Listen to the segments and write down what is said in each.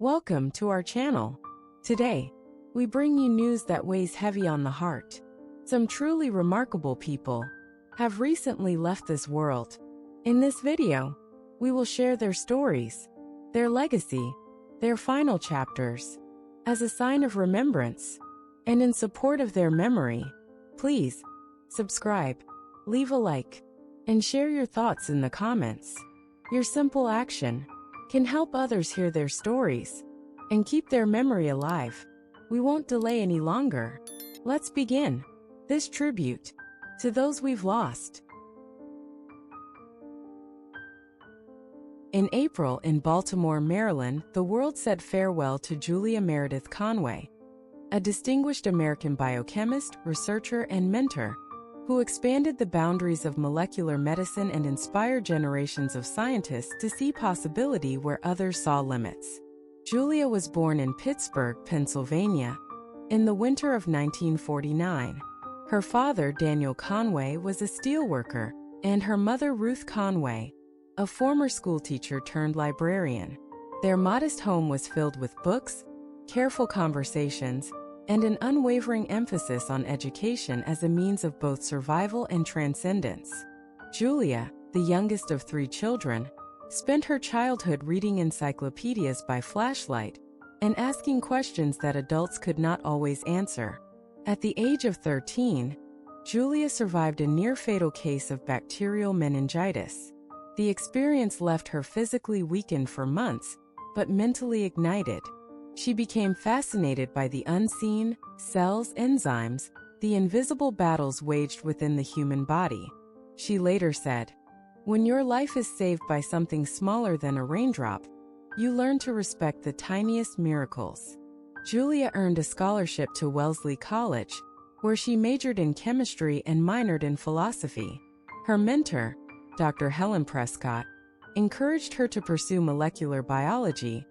Welcome to our channel. Today, we bring you news that weighs heavy on the heart. Some truly remarkable people have recently left this world. In this video, we will share their stories, their legacy, their final chapters. As a sign of remembrance and in support of their memory, please subscribe, leave a like, and share your thoughts in the comments. Your simple action can help others hear their stories and keep their memory alive. We won't delay any longer. Let's begin this tribute to those we've lost. In April in Baltimore, Maryland, the world said farewell to Julia Meredith Conway, a distinguished American biochemist, researcher, and mentor who expanded the boundaries of molecular medicine and inspired generations of scientists to see possibility where others saw limits. Julia was born in Pittsburgh, Pennsylvania, in the winter of 1949. Her father, Daniel Conway, was a steelworker, and her mother, Ruth Conway, a former schoolteacher turned librarian. Their modest home was filled with books, careful conversations, and an unwavering emphasis on education as a means of both survival and transcendence. Julia, the youngest of 3 children, spent her childhood reading encyclopedias by flashlight and asking questions that adults could not always answer. At the age of 13, Julia survived a near-fatal case of bacterial meningitis. The experience left her physically weakened for months, but mentally ignited. She became fascinated by the unseen cells, enzymes, the invisible battles waged within the human body. She later said, "When your life is saved by something smaller than a raindrop, you learn to respect the tiniest miracles." Julia earned a scholarship to Wellesley College, where she majored in chemistry and minored in philosophy. Her mentor, Dr. Helen Prescott, encouraged her to pursue molecular biology,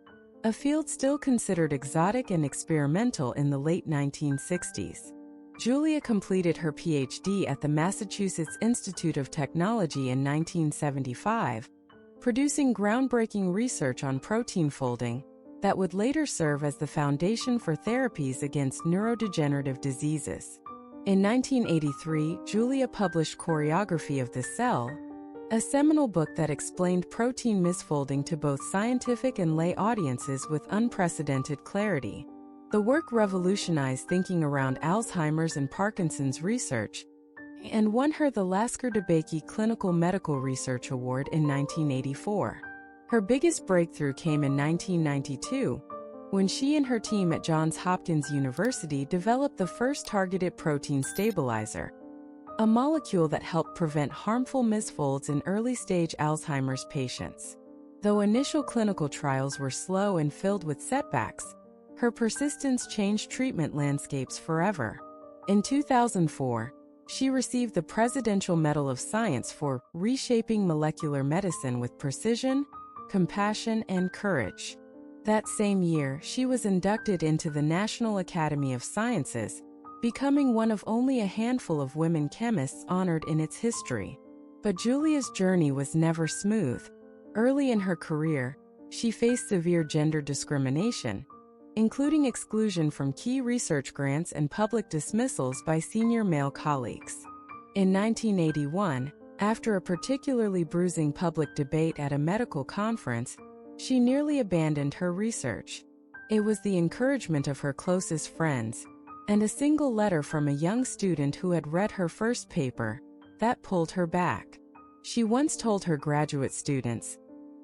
a field still considered exotic and experimental in the late 1960s. Julia completed her PhD at the Massachusetts Institute of Technology in 1975, producing groundbreaking research on protein folding that would later serve as the foundation for therapies against neurodegenerative diseases. In 1983, Julia published Choreography of the Cell, a seminal book that explained protein misfolding to both scientific and lay audiences with unprecedented clarity. The work revolutionized thinking around Alzheimer's and Parkinson's research and won her the Lasker-DeBakey Clinical Medical Research Award in 1984. Her biggest breakthrough came in 1992, when she and her team at Johns Hopkins University developed the first targeted protein stabilizer, a molecule that helped prevent harmful misfolds in early-stage Alzheimer's patients. Though initial clinical trials were slow and filled with setbacks, her persistence changed treatment landscapes forever. In 2004, she received the Presidential Medal of Science for reshaping molecular medicine with precision, compassion, and courage. That same year, she was inducted into the National Academy of Sciences, becoming one of only a handful of women chemists honored in its history. But Julia's journey was never smooth. Early in her career, she faced severe gender discrimination, including exclusion from key research grants and public dismissals by senior male colleagues. In 1981, after a particularly bruising public debate at a medical conference, she nearly abandoned her research. It was the encouragement of her closest friends and a single letter from a young student who had read her first paper that pulled her back. She once told her graduate students,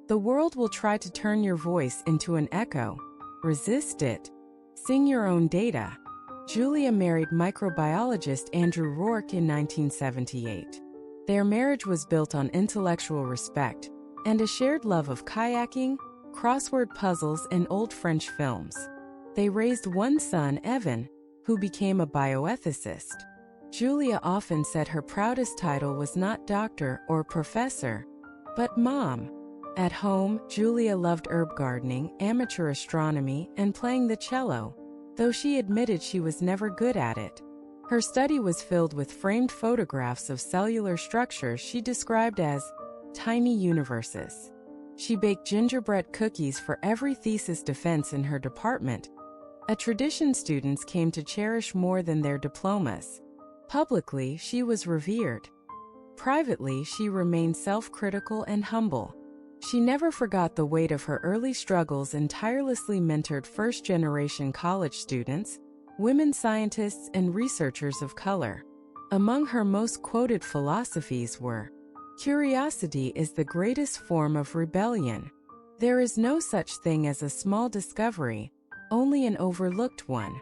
"The world will try to turn your voice into an echo. Resist it. Sing your own data." Julia married microbiologist Andrew Rourke in 1978. Their marriage was built on intellectual respect and a shared love of kayaking, crossword puzzles, and old French films. They raised one son, Evan, who became a bioethicist. Julia often said her proudest title was not doctor or professor, but mom. At home, Julia loved herb gardening, amateur astronomy, and playing the cello, though she admitted she was never good at it. Her study was filled with framed photographs of cellular structures she described as tiny universes. She baked gingerbread cookies for every thesis defense in her department, a tradition students came to cherish more than their diplomas. Publicly, she was revered. Privately, she remained self-critical and humble. She never forgot the weight of her early struggles and tirelessly mentored first-generation college students, women scientists, and researchers of color. Among her most quoted philosophies were, "Curiosity is the greatest form of rebellion. There is no such thing as a small discovery, only an overlooked one.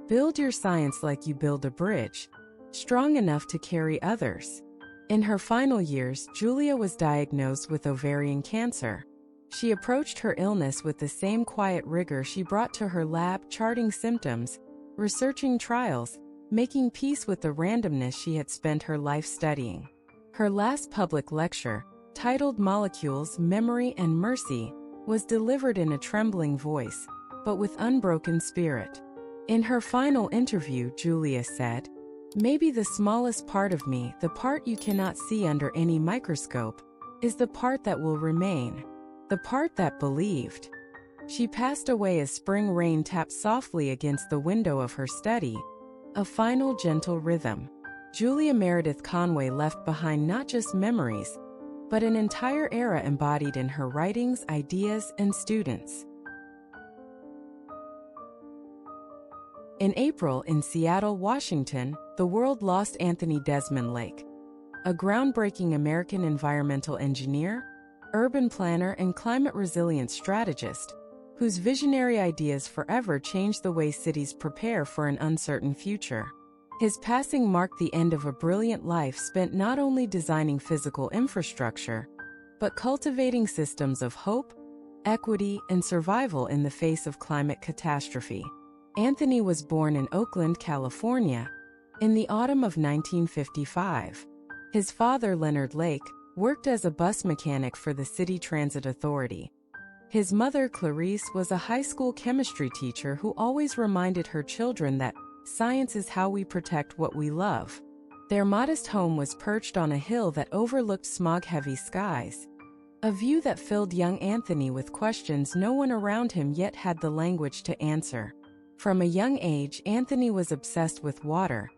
Build your science like you build a bridge, strong enough to carry others." In her final years, Julia was diagnosed with ovarian cancer. She approached her illness with the same quiet rigor she brought to her lab, charting symptoms, researching trials, making peace with the randomness she had spent her life studying. Her last public lecture, titled Molecules, Memory, and Mercy, was delivered in a trembling voice, but with unbroken spirit. In her final interview, Julia said, "Maybe the smallest part of me, the part you cannot see under any microscope, is the part that will remain, the part that believed." She passed away as spring rain tapped softly against the window of her study, a final gentle rhythm. Julia Meredith Conway left behind not just memories, but an entire era embodied in her writings, ideas, and students. In April, in Seattle, Washington, the world lost Anthony Desmond Lake, a groundbreaking American environmental engineer, urban planner, and climate resilience strategist, whose visionary ideas forever changed the way cities prepare for an uncertain future. His passing marked the end of a brilliant life spent not only designing physical infrastructure, but cultivating systems of hope, equity, and survival in the face of climate catastrophe. Anthony was born in Oakland, California, in the autumn of 1955. His father, Leonard Lake, worked as a bus mechanic for the City Transit Authority. His mother, Clarice, was a high school chemistry teacher who always reminded her children that science is how we protect what we love. Their modest home was perched on a hill that overlooked smog-heavy skies, a view that filled young Anthony with questions no one around him yet had the language to answer. From a young age, Anthony was obsessed with water,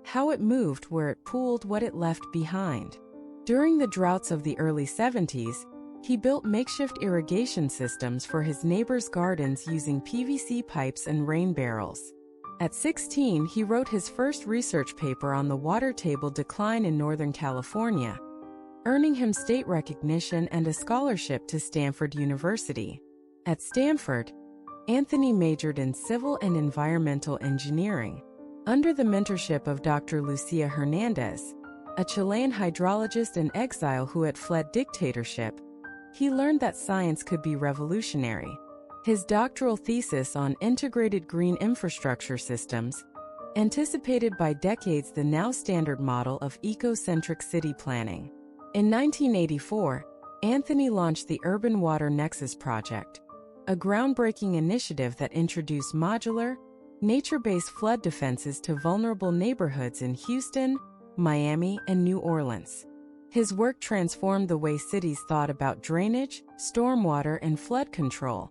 how it moved, where it pooled, what it left behind. During the droughts of the early 70s, he built makeshift irrigation systems for his neighbors' gardens using PVC pipes and rain barrels. At 16, he wrote his first research paper on the water table decline in Northern California, earning him state recognition and a scholarship to Stanford University. At Stanford, Anthony majored in civil and environmental engineering. Under the mentorship of Dr. Lucia Hernandez, a Chilean hydrologist in exile who had fled dictatorship, he learned that science could be revolutionary. His doctoral thesis on integrated green infrastructure systems anticipated by decades the now standard model of eco-centric city planning. In 1984, Anthony launched the Urban Water Nexus Project, a groundbreaking initiative that introduced modular, nature-based flood defenses to vulnerable neighborhoods in Houston, Miami, and New Orleans. His work transformed the way cities thought about drainage, stormwater, and flood control,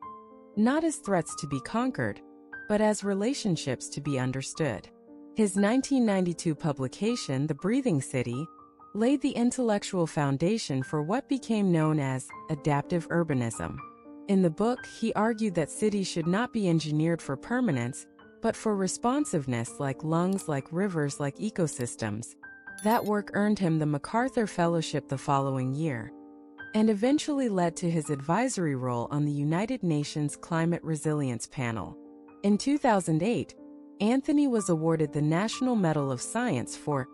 not as threats to be conquered, but as relationships to be understood. His 1992 publication, The Breathing City, laid the intellectual foundation for what became known as adaptive urbanism. In the book, he argued that cities should not be engineered for permanence, but for responsiveness, like lungs, like rivers, like ecosystems. That work earned him the MacArthur Fellowship the following year, and eventually led to his advisory role on the United Nations Climate Resilience Panel. In 2008, Anthony was awarded the National Medal of Science for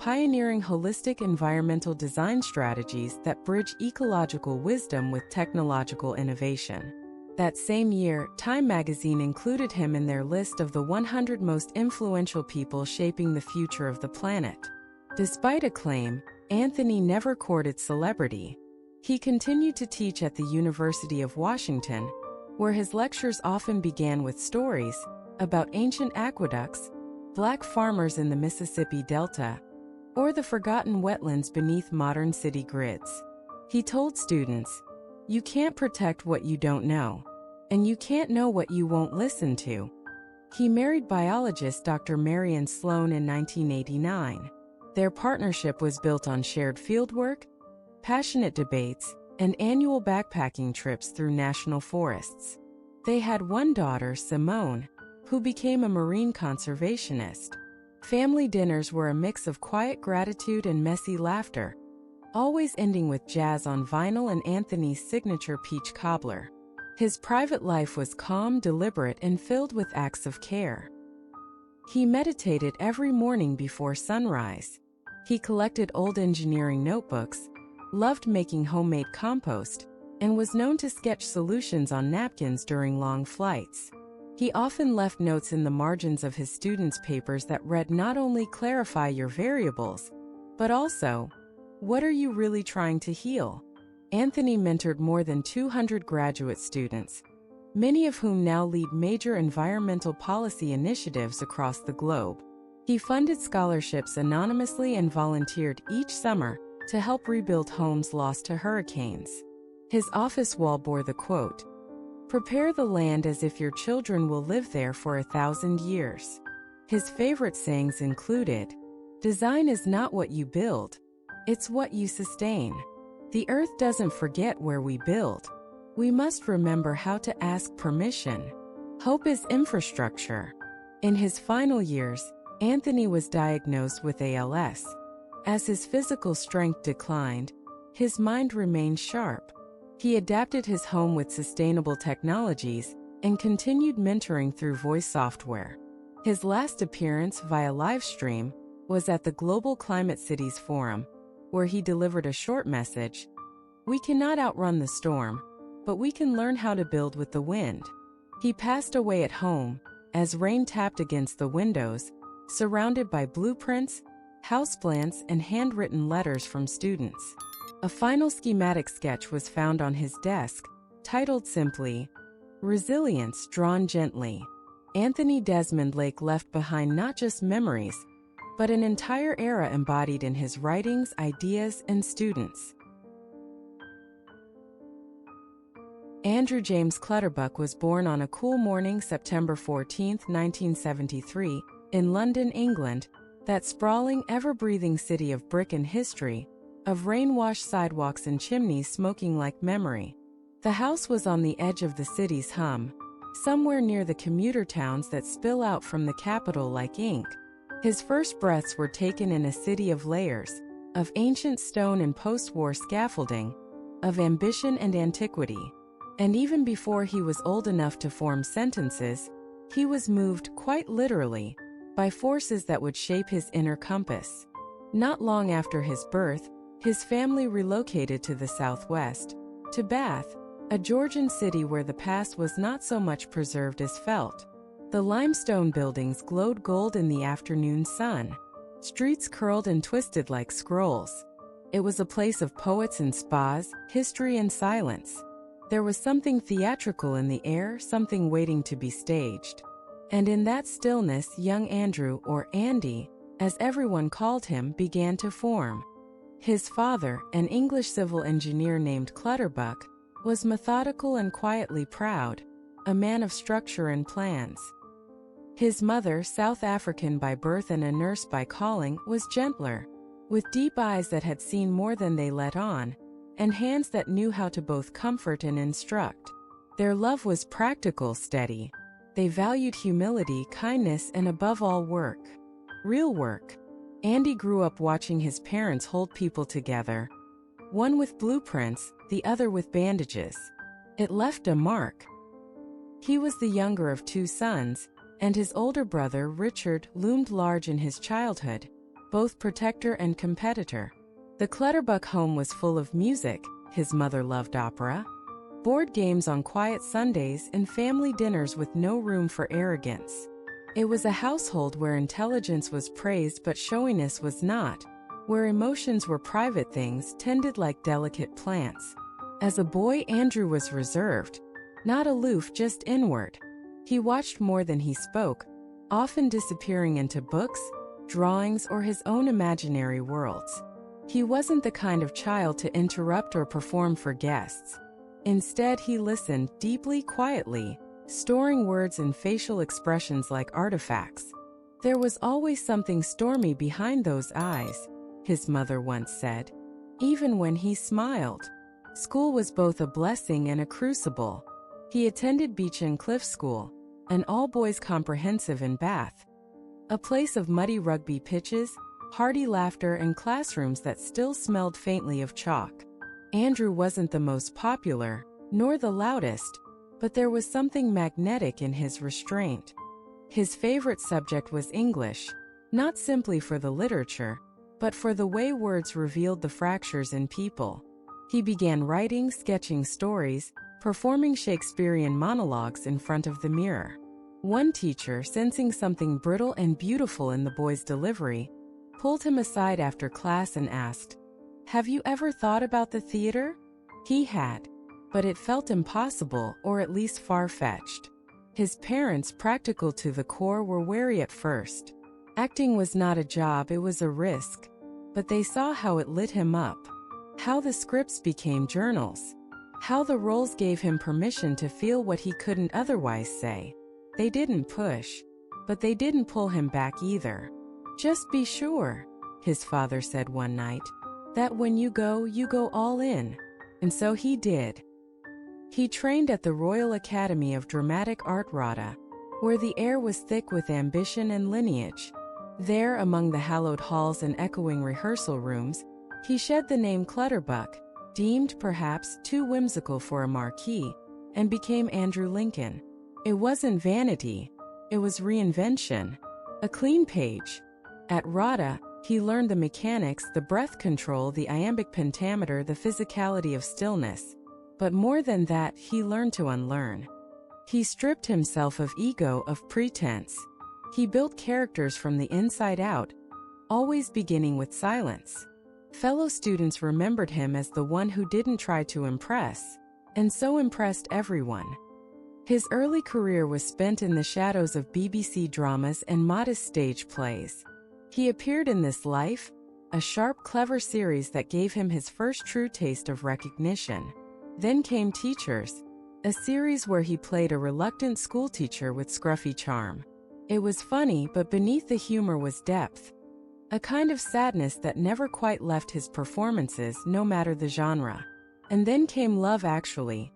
pioneering holistic environmental design strategies that bridge ecological wisdom with technological innovation. That same year, Time magazine included him in their list of the 100 most influential people shaping the future of the planet. Despite acclaim, Anthony never courted celebrity. He continued to teach at the University of Washington, where his lectures often began with stories about ancient aqueducts, black farmers in the Mississippi Delta, or the forgotten wetlands beneath modern city grids. He told students, You can't protect what you don't know, and you can't know what you won't listen to. He married biologist Dr. Marion Sloan in 1989. Their partnership was built on shared fieldwork, passionate debates, and annual backpacking trips through national forests. They had one daughter, Simone, who became a marine conservationist. Family dinners were a mix of quiet gratitude and messy laughter, always ending with jazz on vinyl and Anthony's signature peach cobbler. His private life was calm, deliberate, and filled with acts of care. He meditated every morning before sunrise. He collected old engineering notebooks, loved making homemade compost, and was known to sketch solutions on napkins during long flights. He often left notes in the margins of his students' papers that read, "Not only clarify your variables, but also, what are you really trying to heal?" Anthony mentored more than 200 graduate students, many of whom now lead major environmental policy initiatives across the globe. He funded scholarships anonymously and volunteered each summer to help rebuild homes lost to hurricanes. His office wall bore the quote, "Prepare the land as if your children will live there for 1,000 years." His favorite sayings included, "Design is not what you build, it's what you sustain." The earth doesn't forget where we build. We must remember how to ask permission. Hope is infrastructure. In his final years, Anthony was diagnosed with ALS. As his physical strength declined, his mind remained sharp. He adapted his home with sustainable technologies and continued mentoring through voice software. His last appearance via livestream was at the Global Climate Cities Forum, where he delivered a short message: "We cannot outrun the storm, but we can learn how to build with the wind." He passed away at home, as rain tapped against the windows, surrounded by blueprints, houseplants, and handwritten letters from students. A final schematic sketch was found on his desk, titled simply, "Resilience Drawn Gently." Anthony Desmond Lake left behind not just memories, but an entire era embodied in his writings, ideas, and students. Andrew James Clutterbuck was born on a cool morning, September 14, 1973, in London, England, that sprawling, ever-breathing city of brick and history, of rain-washed sidewalks and chimneys smoking like memory. The house was on the edge of the city's hum, somewhere near the commuter towns that spill out from the capital like ink. His first breaths were taken in a city of layers, of ancient stone and post-war scaffolding, of ambition and antiquity. And even before he was old enough to form sentences, he was moved, quite literally, by forces that would shape his inner compass. Not long after his birth, his family relocated to the southwest, to Bath, a Georgian city where the past was not so much preserved as felt. The limestone buildings glowed gold in the afternoon sun. Streets curled and twisted like scrolls. It was a place of poets and spas, history and silence. There was something theatrical in the air, something waiting to be staged. And in that stillness, young Andrew, or Andy, as everyone called him, began to form. His father, an English civil engineer named Clutterbuck, was methodical and quietly proud, a man of structure and plans. His mother, South African by birth and a nurse by calling, was gentler, with deep eyes that had seen more than they let on, and hands that knew how to both comfort and instruct. Their love was practical, steady. They valued humility, kindness, and above all work. Real work. Andy grew up watching his parents hold people together, one with blueprints, the other with bandages. It left a mark. He was the younger of two sons, and his older brother, Richard, loomed large in his childhood, both protector and competitor. The Clutterbuck home was full of music. His mother loved opera, board games on quiet Sundays, and family dinners with no room for arrogance. It was a household where intelligence was praised but showiness was not, where emotions were private things tended like delicate plants. As a boy, Andrew was reserved, not aloof, just inward. He watched more than he spoke, often disappearing into books, drawings, or his own imaginary worlds. He wasn't the kind of child to interrupt or perform for guests. Instead, he listened deeply, quietly, storing words and facial expressions like artifacts. There was always something stormy behind those eyes, his mother once said, even when he smiled. School was both a blessing and a crucible. He attended Beechen Cliff School, an all-boys comprehensive in Bath, a place of muddy rugby pitches, hearty laughter, and classrooms that still smelled faintly of chalk. Andrew wasn't the most popular, nor the loudest, but there was something magnetic in his restraint. His favorite subject was English, not simply for the literature, but for the way words revealed the fractures in people. He began writing, sketching stories, performing Shakespearean monologues in front of the mirror. One teacher, sensing something brittle and beautiful in the boy's delivery, pulled him aside after class and asked, "Have you ever thought about the theater?" He had, but it felt impossible, or at least far-fetched. His parents, practical to the core, were wary at first. Acting was not a job, it was a risk. But they saw how it lit him up. How the scripts became journals. How the roles gave him permission to feel what he couldn't otherwise say. They didn't push, but they didn't pull him back either. "Just be sure," his father said one night, "that when you go all in." And so he did. He trained at the Royal Academy of Dramatic Art RADA, where the air was thick with ambition and lineage. There, among the hallowed halls and echoing rehearsal rooms, he shed the name Clutterbuck, deemed perhaps too whimsical for a marquee, and became Andrew Lincoln. It wasn't vanity, it was reinvention, a clean page. At RADA, he learned the mechanics, the breath control, the iambic pentameter, the physicality of stillness. But more than that, he learned to unlearn. He stripped himself of ego, of pretense. He built characters from the inside out, always beginning with silence. Fellow students remembered him as the one who didn't try to impress, and so impressed everyone. His early career was spent in the shadows of BBC dramas and modest stage plays. He appeared in This Life, a sharp, clever series that gave him his first true taste of recognition. Then came Teachers, a series where he played a reluctant schoolteacher with scruffy charm. It was funny, but beneath the humor was depth, a kind of sadness that never quite left his performances, no matter the genre. And then came Love Actually,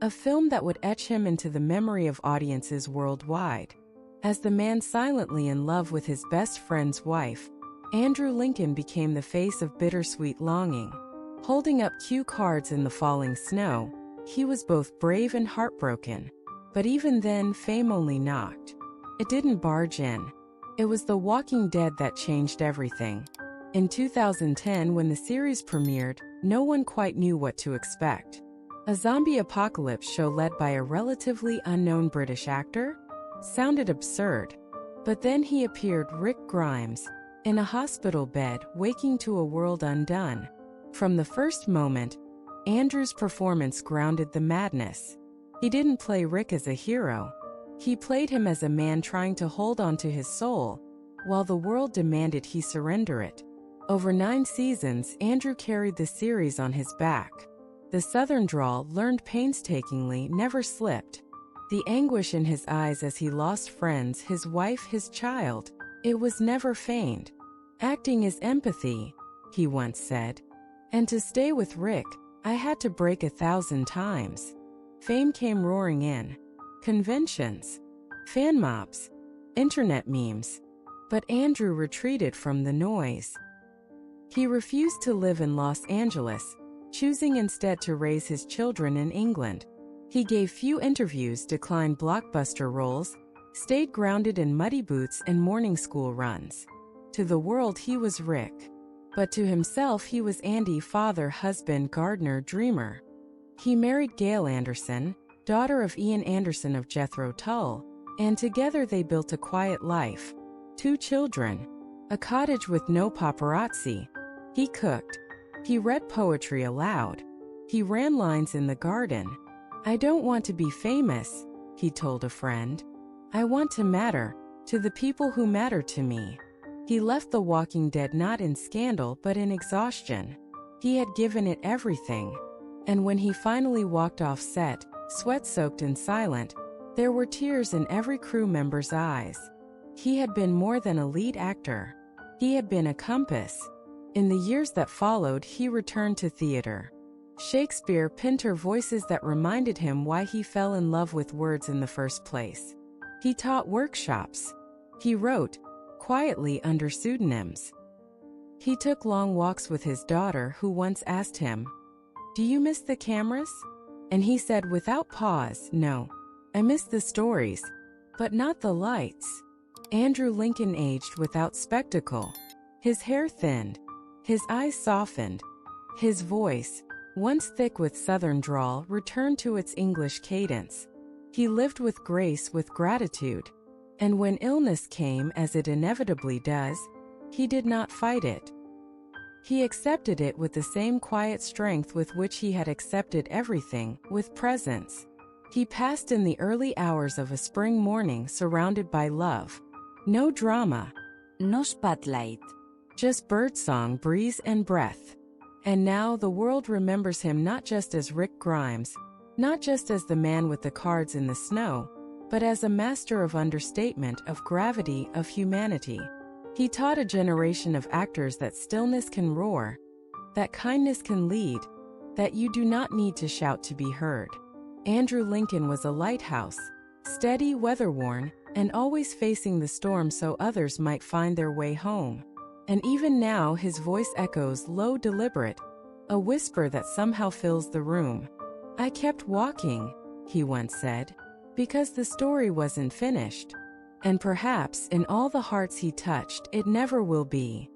a film that would etch him into the memory of audiences worldwide. As the man silently in love with his best friend's wife, Andrew Lincoln became the face of bittersweet longing. Holding up cue cards in the falling snow, he was both brave and heartbroken. But even then, fame only knocked. It didn't barge in. It was The Walking Dead that changed everything. In 2010, when the series premiered, no one quite knew what to expect. A zombie apocalypse show led by a relatively unknown British actor? Sounded absurd. But then he appeared, Rick Grimes, in a hospital bed, waking to a world undone. From the first moment, Andrew's performance grounded the madness. He didn't play Rick as a hero. He played him as a man trying to hold on to his soul, while the world demanded he surrender it. Over 9 seasons, Andrew carried the series on his back. The Southern drawl, learned painstakingly, never slipped. The anguish in his eyes as he lost friends, his wife, his child, it was never feigned. "Acting is empathy," he once said. "And to stay with Rick, I had to break 1,000 times." Fame came roaring in. Conventions, fan mobs, internet memes. But Andrew retreated from the noise. He refused to live in Los Angeles, choosing instead to raise his children in England. He gave few interviews, declined blockbuster roles, stayed grounded in muddy boots and morning school runs. To the world he was Rick. But to himself he was Andy, father, husband, gardener, dreamer. He married Gail Anderson, daughter of Ian Anderson of Jethro Tull, and together they built a quiet life. 2 children. A cottage with no paparazzi. He cooked. He read poetry aloud. He ran lines in the garden. "I don't want to be famous," he told a friend. "I want to matter, to the people who matter to me." He left The Walking Dead not in scandal but in exhaustion. He had given it everything. And when he finally walked off set, sweat-soaked and silent, there were tears in every crew member's eyes. He had been more than a lead actor. He had been a compass. In the years that followed, he returned to theater. Shakespeare, Pinter, voices that reminded him why he fell in love with words in the first place. He taught workshops. He wrote, quietly under pseudonyms. He took long walks with his daughter, who once asked him, "Do you miss the cameras?" And he said without pause, "No. I miss the stories, but not the lights." Andrew Lincoln aged without spectacle. His hair thinned. His eyes softened. His voice, once thick with Southern drawl, returned to its English cadence. He lived with grace, with gratitude. And when illness came, as it inevitably does, he did not fight it. He accepted it with the same quiet strength with which he had accepted everything, with presence. He passed in the early hours of a spring morning surrounded by love. No drama. No spotlight. Just birdsong, breeze, and breath. And now the world remembers him not just as Rick Grimes, not just as the man with the cards in the snow, but as a master of understatement, of gravity, of humanity. He taught a generation of actors that stillness can roar, that kindness can lead, that you do not need to shout to be heard. Andrew Lincoln was a lighthouse, steady, weather-worn, and always facing the storm so others might find their way home. And even now his voice echoes low, deliberate, a whisper that somehow fills the room. "I kept walking," he once said, "because the story wasn't finished. And perhaps in all the hearts he touched, it never will be."